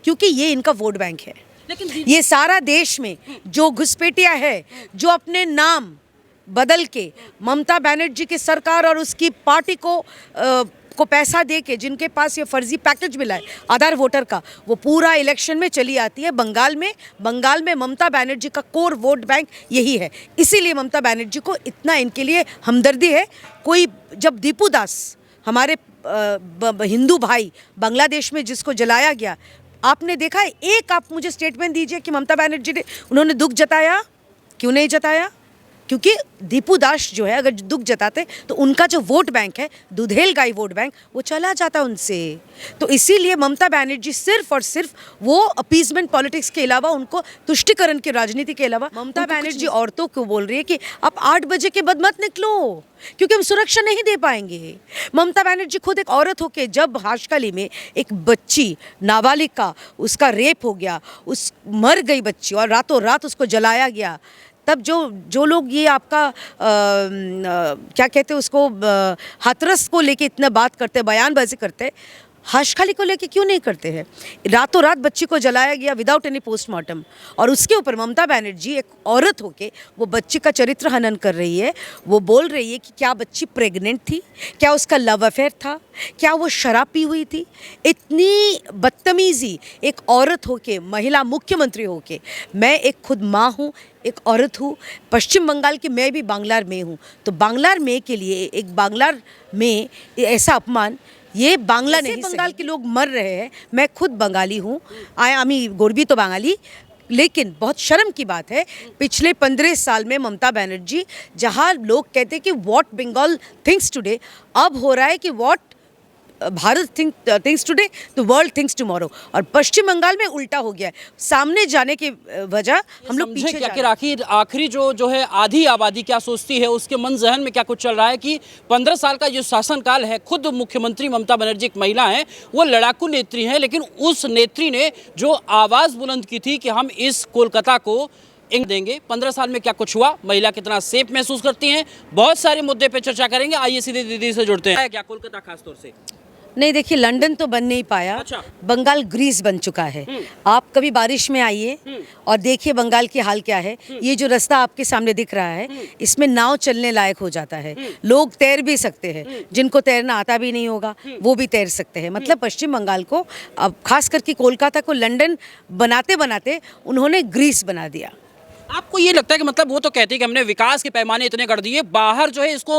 क्योंकि ये इनका वोट बैंक है। लेकिन ये सारा देश में जो घुसपैठिया है, जो अपने नाम बदल के ममता बनर्जी की सरकार और उसकी पार्टी को पैसा दे के जिनके पास ये फर्जी पैकेज मिला है आधार वोटर का, वो पूरा इलेक्शन में चली आती है। बंगाल में ममता बनर्जी का कोर वोट बैंक यही है। इसीलिए ममता बनर्जी को इतना इनके लिए हमदर्दी है। कोई जब दीपू दास हमारे हिंदू भाई बांग्लादेश में जिसको जलाया गया, आपने देखा है? एक आप मुझे स्टेटमेंट दीजिए कि ममता बनर्जी ने उन्होंने दुख जताया? क्यों नहीं जताया? क्योंकि दीपू दास जो है अगर दुख जताते तो उनका जो वोट बैंक है, दुधेल गाई वोट बैंक, वो चला जाता उनसे। तो इसीलिए ममता बनर्जी सिर्फ और सिर्फ वो अपीजमेंट पॉलिटिक्स के अलावा, उनको तुष्टिकरण की राजनीति के अलावा, ममता बनर्जी औरतों को बोल रही है कि आप 8 बजे के बाद मत निकलो क्योंकि हम सुरक्षा नहीं दे पाएंगे। ममता बनर्जी खुद एक औरत होके जब हाशकाली में एक बच्ची नाबालिग का उसका रेप हो गया, मर गई बच्ची और रातों रात उसको जलाया गया, तब जो लोग ये आपका क्या कहते हैं उसको, हाथरस को लेके इतना बात करते, बयानबाजी करते, हाशकाली को लेके क्यों नहीं करते हैं? रातों रात बच्ची को जलाया गया विदाउट एनी पोस्टमार्टम, और उसके ऊपर ममता बनर्जी एक औरत होके वो बच्ची का चरित्र हनन कर रही है। वो बोल रही है कि क्या बच्ची प्रेग्नेंट थी, क्या उसका लव अफेयर था, क्या वो शराब पी हुई थी? इतनी बदतमीज़ी एक औरत होके, महिला मुख्यमंत्री होके। मैं एक खुद माँ हूँ, एक औरत हूँ, पश्चिम बंगाल की, मैं भी बांग्लार में हूँ, तो बांग्लार में के लिए एक बांग्लार में ऐसा अपमान, ये बांग्ला नहीं, बंगाल के लोग मर रहे हैं। मैं खुद बंगाली हूँ, आमी गोरबी तो बांगाली, लेकिन बहुत शर्म की बात है पिछले 15 साल में ममता बनर्जी, जहाँ लोग कहते हैं कि व्हाट बंगाल थिंक्स टुडे, अब हो रहा है कि व्हाट भारत थिंक्स टुडे तो वर्ल्ड थिंक्स टुमारो, और पश्चिम बंगाल में उल्टा हो गया है। सामने जाने की वजह हम लोग पीछे क्या कि आखिरी जो है आधी आबादी क्या सोचती है, उसके मन जहन में क्या कुछ चल रहा है कि 15 साल का जो शासनकाल है, खुद मुख्यमंत्री ममता बनर्जी एक महिला हैं, वो लड़ाकू नेत्री हैं, लेकिन उस नेत्री ने जो आवाज़ बुलंद की थी कि हम इस कोलकाता को देंगे, 15 साल में क्या कुछ हुआ, महिला कितना सेफ महसूस करती हैं, बहुत सारे मुद्दे पे चर्चा करेंगे। आइए सीधे दीदी से जुड़ते हैं। क्या कोलकाता खासतौर से? नहीं, देखिए, लंदन तो बन नहीं पाया। अच्छा। बंगाल ग्रीस बन चुका है। आप कभी बारिश में आइए और देखिए बंगाल की हाल क्या है। ये जो रास्ता आपके सामने दिख रहा है, इसमें नाव चलने लायक हो जाता है। लोग तैर भी सकते हैं, जिनको तैरना आता भी नहीं होगा वो भी तैर सकते हैं। मतलब पश्चिम बंगाल को, अब खास करके कोलकाता को, लंदन बनाते बनाते उन्होंने ग्रीस बना दिया। आपको ये लगता है कि मतलब वो तो कहते हैं कि हमने विकास के पैमाने इतने कर दिए, बाहर जो है इसको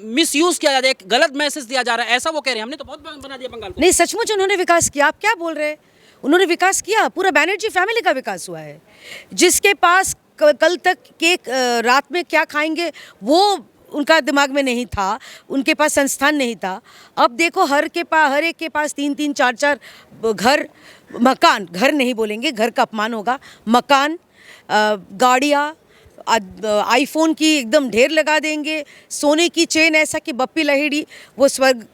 मिसयूज किया जा रहा है, गलत मैसेज दिया जा रहा है, ऐसा वो कह रहे हैं? हमने तो बहुत बना दिया बंगाल को। नहीं, सचमुच उन्होंने विकास किया। आप क्या बोल रहे हैं? उन्होंने विकास किया, पूरा बनर्जी फैमिली का विकास हुआ है। जिसके पास कल तक केक रात में क्या खाएंगे वो उनका दिमाग में नहीं था, उनके पास संस्थान नहीं था। अब देखो हर एक के पास 3-3, 4-4 घर, मकान, घर नहीं बोलेंगे, घर का अपमान होगा, मकान, गाड़ियाँ, आईफोन की एकदम ढेर लगा देंगे, सोने की चेन, ऐसा कि बप्पी लहेड़ी वो स्वर्ग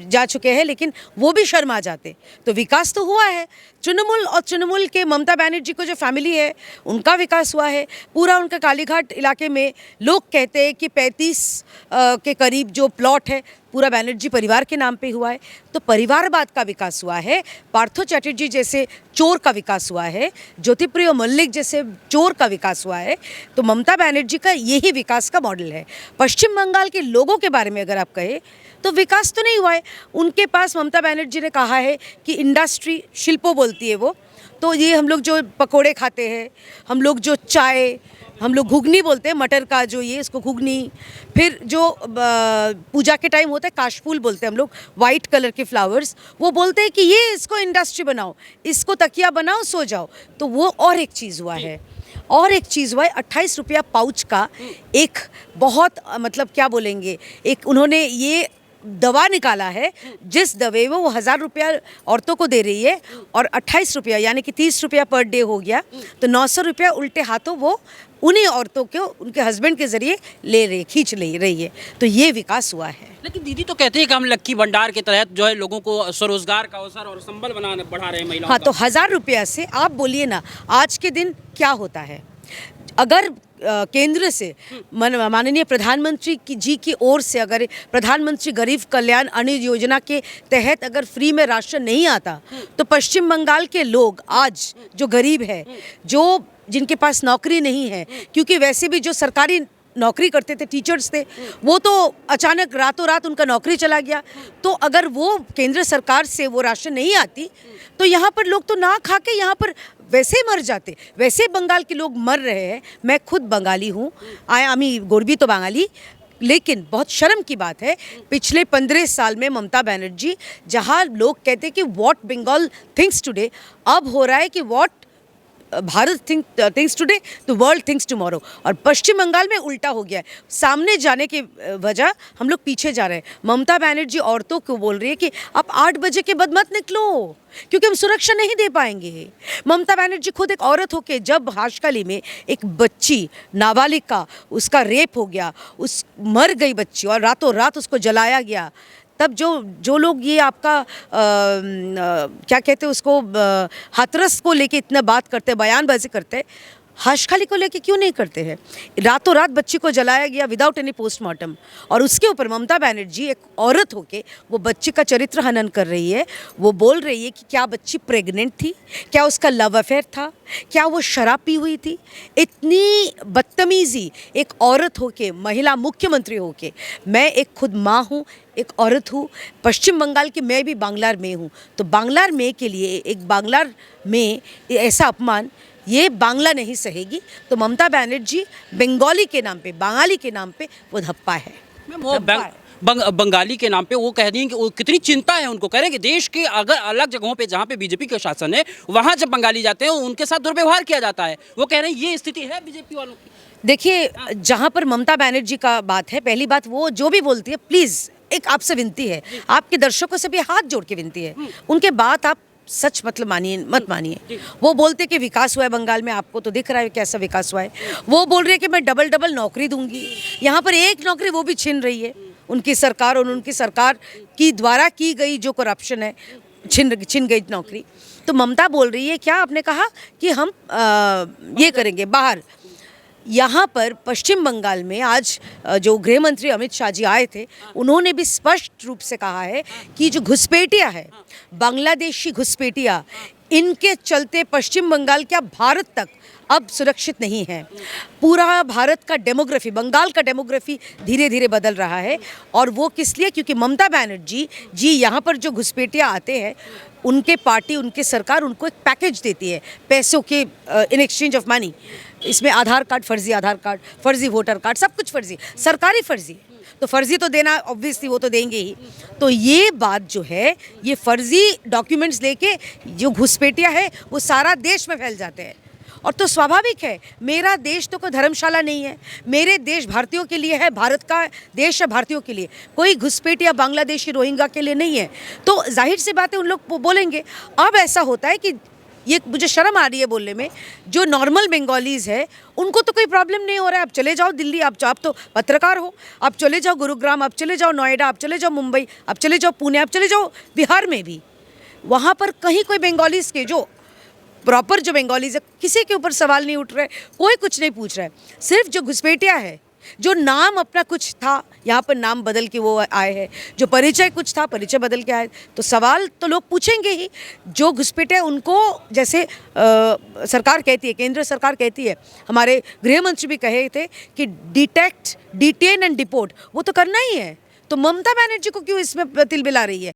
जा चुके हैं, लेकिन वो भी शर्मा जाते। तो विकास तो हुआ है। तृणमूल के ममता बनर्जी को जो फैमिली है उनका विकास हुआ है। पूरा उनका कालीघाट इलाके में लोग कहते हैं कि 35 के करीब जो प्लॉट है पूरा बनर्जी परिवार के नाम पे हुआ है। तो परिवारवाद का विकास हुआ है। पार्थो चैटर्जी जैसे चोर का विकास हुआ है, ज्योतिप्रिय मल्लिक जैसे चोर का विकास हुआ है। तो ममता बनर्जी का यही विकास का मॉडल है। पश्चिम बंगाल के लोगों के बारे में अगर आप कहें तो विकास तो नहीं हुआ है। उनके पास ममता बनर्जी ने कहा है कि इंडस्ट्री, शिल्पो बोलती है वो, तो ये हम लोग जो पकोड़े खाते हैं, हम लोग जो चाय, हम लोग घुगनी बोलते हैं, मटर का जो ये, इसको घुगनी, फिर जो पूजा के टाइम होता है काशफूल बोलते हैं हम लोग, वाइट कलर के फ्लावर्स, वो बोलते हैं कि ये इसको इंडस्ट्री बनाओ, इसको तकिया बनाओ, सो जाओ। तो वो और एक चीज़ हुआ है, और एक चीज़ हुआ है, 28 रुपया पाउच का एक बहुत, मतलब क्या बोलेंगे, एक उन्होंने ये दवा निकाला है जिस दवे में वो 1000 रुपया औरतों को दे रही है, और 28 रुपया यानी कि 30 रुपया पर डे हो गया, तो 900 रुपया उल्टे हाथों वो उन्हीं औरतों को उनके हस्बैंड के जरिए खींच ले रही है। तो ये विकास हुआ है। लेकिन दीदी तो कहते हैं कि हम लक्की भंडार के तहत जो है लोगों को स्वरोजगार का अवसर और संबल बढ़ा रहे हैं महिलाओं। हाँ, तो 1000 रुपया से आप बोलिए ना आज के दिन क्या होता है। अगर केंद्र से माननीय प्रधानमंत्री जी की ओर से अगर प्रधानमंत्री गरीब कल्याण अन्न योजना के तहत अगर फ्री में राशन नहीं आता तो पश्चिम बंगाल के लोग आज जो गरीब है, जो जिनके पास नौकरी नहीं है, क्योंकि वैसे भी जो सरकारी नौकरी करते थे, टीचर्स थे, वो तो अचानक रातों रात उनका नौकरी चला गया। तो अगर वो केंद्र सरकार से वो राशन नहीं आती तो यहाँ पर लोग तो ना खा के यहाँ पर वैसे ही मर जाते। वैसे बंगाल के लोग मर रहे हैं। मैं खुद बंगाली हूँ, আমি গর্বিত বাঙালি। लेकिन बहुत शर्म की बात है, पिछले 15 साल में ममता बनर्जी, जहाँ लोग कहते हैं कि व्हाट बंगाल थिंक्स टुडे, अब हो रहा है कि व्हाट भारत थिंक्स टुडे तो वर्ल्ड थिंक्स टुमारो। और पश्चिम बंगाल में उल्टा हो गया है। सामने जाने की वजह हम लोग पीछे जा रहे हैं। ममता बनर्जी औरतों को बोल रही है कि आप 8 बजे के बाद मत निकलो क्योंकि हम सुरक्षा नहीं दे पाएंगे। ममता बनर्जी खुद एक औरत होके जब हाशकाली में एक बच्ची नाबालिग उसका रेप हो गया, उस मर गई बच्ची और रातों रात उसको जलाया गया, तब जो लोग ये आपका क्या कहते हैं उसको हाथरस को लेके इतना बात करते हैं, बयानबाजी करते हैं, हाशखाली को लेके क्यों नहीं करते हैं? रातों रात बच्ची को जलाया गया विदाउट एनी पोस्टमार्टम, और उसके ऊपर ममता बनर्जी एक औरत होके वो बच्ची का चरित्र हनन कर रही है। वो बोल रही है कि क्या बच्ची प्रेग्नेंट थी, क्या उसका लव अफेयर था, क्या वो शराब पी हुई थी। इतनी बदतमीज़ी एक औरत होके, महिला मुख्यमंत्री होके। मैं एक खुद माँ हूँ, एक औरत हूँ, पश्चिम बंगाल की, मैं भी बांग्लार में हूँ। तो बांग्लार में के लिए एक बांग्लार में ऐसा अपमान ये बांग्ला नहीं सहेगी। तो ममता बनर्जी बंगाली के नाम पे, बांगाली के नाम पे वो धप्पा है। वो बंगाली के नाम पे वो कह रही हैं कि वो कितनी चिंता है उनको। कह रहे हैं कि देश के अगर अलग जगहों पे जहाँ पे बीजेपी का शासन है वहाँ जब बंगाली जाते हैं उनके साथ दुर्व्यवहार किया जाता है। वो कह रहे हैं ये स्थिति है बीजेपी वालों की। देखिए, जहाँ पर ममता बनर्जी का बात है, पहली बात वो जो भी बोलती है, प्लीज़ एक आपसे विनती है, आपके दर्शकों से भी हाथ जोड़ के विनती है, उनके बात आप सच मतलब मानिए मत मानिए। वो बोलते कि विकास हुआ है बंगाल में, आपको तो दिख रहा है कैसा विकास हुआ है। वो बोल रही है कि मैं डबल नौकरी दूंगी, यहाँ पर एक नौकरी वो भी छीन रही है उनकी सरकार, और उनकी सरकार की द्वारा की गई जो करप्शन है, छिन गई नौकरी। तो ममता बोल रही है क्या, आपने कहा कि हम ये करेंगे बाहर। यहाँ पर पश्चिम बंगाल में आज जो गृह मंत्री अमित शाह जी आए थे, उन्होंने भी स्पष्ट रूप से कहा है कि जो घुसपैठिया है, बांग्लादेशी घुसपैठिया, इनके चलते पश्चिम बंगाल क्या भारत तक अब सुरक्षित नहीं है। पूरा भारत का डेमोग्राफी, बंगाल का डेमोग्राफी धीरे धीरे बदल रहा है। और वो किस लिए? क्योंकि ममता बनर्जी जी यहाँ पर जो घुसपैठिया आते हैं, उनके पार्टी, उनकी सरकार उनको एक पैकेज देती है पैसों के इन एक्सचेंज ऑफ मनी। इसमें आधार कार्ड, फर्जी वोटर कार्ड, सब कुछ फर्जी, सरकारी फर्जी। तो फर्जी तो देना ऑब्वियसली वो तो देंगे ही। तो ये बात जो है, ये फर्जी डॉक्यूमेंट्स लेके जो घुसपैठिया है वो सारा देश में फैल जाते हैं। और तो स्वाभाविक है, मेरा देश तो कोई धर्मशाला नहीं है, मेरे देश भारतीयों के लिए है, भारत का देश है भारतीयों के लिए, कोई घुसपैठिया बांग्लादेशी रोहिंग्या के लिए नहीं है। तो जाहिर सी बात है उन लोग बोलेंगे। अब ऐसा होता है कि ये मुझे शर्म आ रही है बोलने में, जो नॉर्मल बंगालीज़ है उनको तो कोई प्रॉब्लम नहीं हो रहा है। आप चले जाओ दिल्ली, आप तो पत्रकार हो, आप चले जाओ गुरुग्राम, आप चले जाओ नोएडा, आप चले जाओ मुंबई, आप चले जाओ पुणे, आप चले जाओ बिहार में भी, वहाँ पर कहीं कोई बंगालीज़ के जो प्रॉपर जो बंगालीज़ है, किसी के ऊपर सवाल नहीं उठ रहे, कोई कुछ नहीं पूछ रहा है। सिर्फ जो घुसपैठिया है, जो नाम अपना कुछ था, यहाँ पर नाम बदल के वो आए हैं, जो परिचय कुछ था, परिचय बदल के आए, तो सवाल तो लोग पूछेंगे ही। जो घुसपैठिया उनको, जैसे सरकार कहती है, केंद्र सरकार कहती है, हमारे गृह मंत्री भी कहे थे कि डिटेक्ट, डिटेन एंड डिपोर्ट, वो तो करना ही है। तो ममता बनर्जी को क्यों इसमें तिलमिला रही है?